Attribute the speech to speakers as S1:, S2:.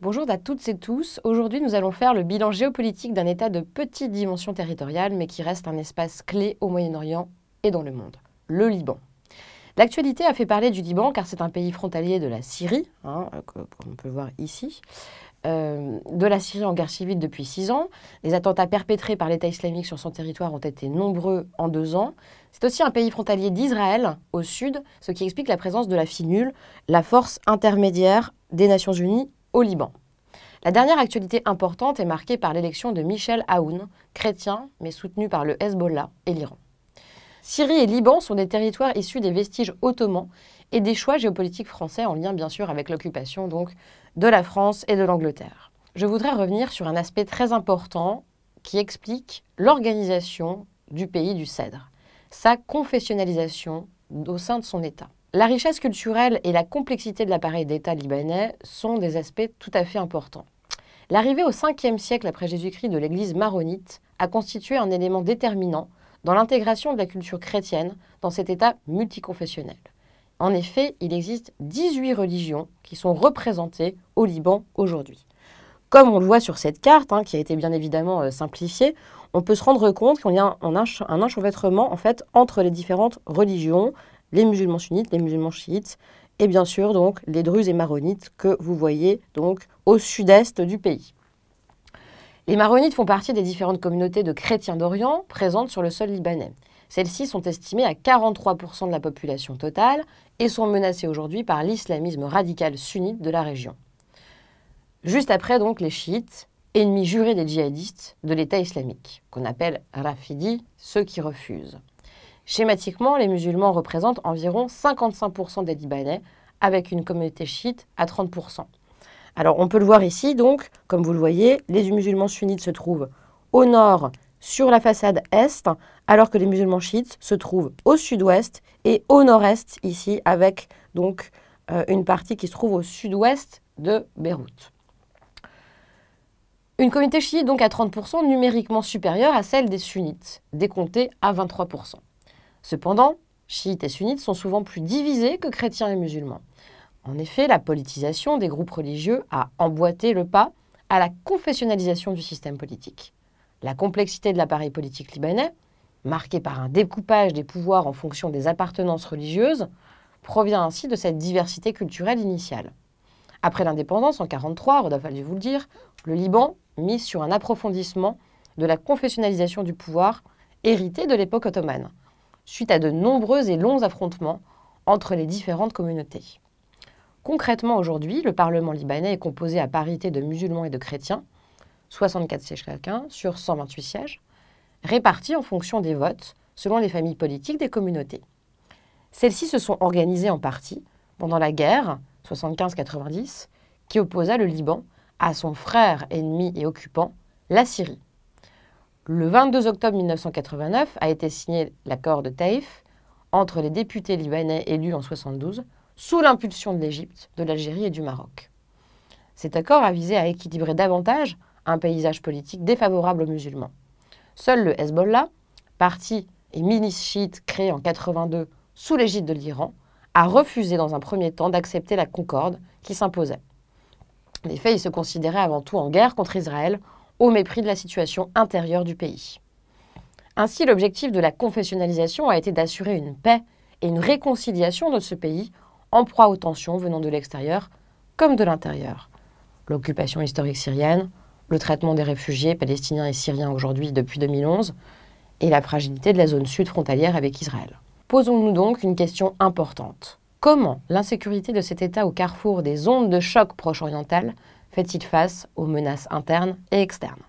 S1: Bonjour à toutes et tous. Aujourd'hui, nous allons faire le bilan géopolitique d'un État de petite dimension territoriale, mais qui reste un espace clé au Moyen-Orient et dans le monde, le Liban. L'actualité a fait parler du Liban car c'est un pays frontalier de la Syrie, comme on peut voir ici, de la Syrie en guerre civile depuis 6 ans. Les attentats perpétrés par l'État islamique sur son territoire ont été nombreux en 2 ans. C'est aussi un pays frontalier d'Israël au sud, ce qui explique la présence de la FINUL, la force intermédiaire des Nations Unies au Liban. La dernière actualité importante est marquée par l'élection de Michel Aoun, chrétien mais soutenu par le Hezbollah et l'Iran. Syrie et Liban sont des territoires issus des vestiges ottomans et des choix géopolitiques français en lien bien sûr avec l'occupation donc de la France et de l'Angleterre. Je voudrais revenir sur un aspect très important qui explique l'organisation du pays du Cèdre, sa confessionnalisation au sein de son État. La richesse culturelle et la complexité de l'appareil d'État libanais sont des aspects tout à fait importants. L'arrivée au 5e siècle après Jésus-Christ de l'Église maronite a constitué un élément déterminant dans l'intégration de la culture chrétienne dans cet État multiconfessionnel. En effet, il existe 18 religions qui sont représentées au Liban aujourd'hui. Comme on le voit sur cette carte, qui a été bien évidemment simplifiée, on peut se rendre compte qu'il y a un enchevêtrement en fait, entre les différentes religions, les musulmans sunnites, les musulmans chiites, et bien sûr donc les druzes et maronites que vous voyez donc au sud-est du pays. Les maronites font partie des différentes communautés de chrétiens d'Orient présentes sur le sol libanais. Celles-ci sont estimées à 43% de la population totale et sont menacées aujourd'hui par l'islamisme radical sunnite de la région. Juste après donc les chiites, ennemis jurés des djihadistes de l'État islamique, qu'on appelle Rafidi, ceux qui refusent. Schématiquement, les musulmans représentent environ 55% des Libanais, avec une communauté chiite à 30%. Alors, on peut le voir ici, donc, comme vous le voyez, les musulmans sunnites se trouvent au nord, sur la façade est, alors que les musulmans chiites se trouvent au sud-ouest et au nord-est, ici, avec donc une partie qui se trouve au sud-ouest de Beyrouth. Une communauté chiite, donc, à 30%, numériquement supérieure à celle des sunnites, décomptée à 23%. Cependant, chiites et sunnites sont souvent plus divisés que chrétiens et musulmans. En effet, la politisation des groupes religieux a emboîté le pas à la confessionnalisation du système politique. La complexité de l'appareil politique libanais, marquée par un découpage des pouvoirs en fonction des appartenances religieuses, provient ainsi de cette diversité culturelle initiale. Après l'indépendance en 1943, Rodolphe a dû vous le dire, le Liban mise sur un approfondissement de la confessionnalisation du pouvoir hérité de l'époque ottomane, suite à de nombreux et longs affrontements entre les différentes communautés. Concrètement, aujourd'hui, le Parlement libanais est composé à parité de musulmans et de chrétiens, 64 sièges chacun sur 128 sièges, répartis en fonction des votes selon les familles politiques des communautés. Celles-ci se sont organisées en partie pendant la guerre 75-90 qui opposa le Liban à son frère ennemi et occupant, la Syrie. Le 22 octobre 1989 a été signé l'accord de Taïf entre les députés libanais élus en 1972 sous l'impulsion de l'Égypte, de l'Algérie et du Maroc. Cet accord a visé à équilibrer davantage un paysage politique défavorable aux musulmans. Seul le Hezbollah, parti et milice chiite créé en 1982 sous l'égide de l'Iran, a refusé dans un premier temps d'accepter la concorde qui s'imposait. En effet, il se considérait avant tout en guerre contre Israël, au mépris de la situation intérieure du pays. Ainsi, l'objectif de la confessionnalisation a été d'assurer une paix et une réconciliation de ce pays en proie aux tensions venant de l'extérieur comme de l'intérieur. L'occupation historique syrienne, le traitement des réfugiés palestiniens et syriens aujourd'hui depuis 2011 et la fragilité de la zone sud frontalière avec Israël. Posons-nous donc une question importante. Comment l'insécurité de cet État au carrefour des ondes de choc proche-orientales fait-il face aux menaces internes et externes ?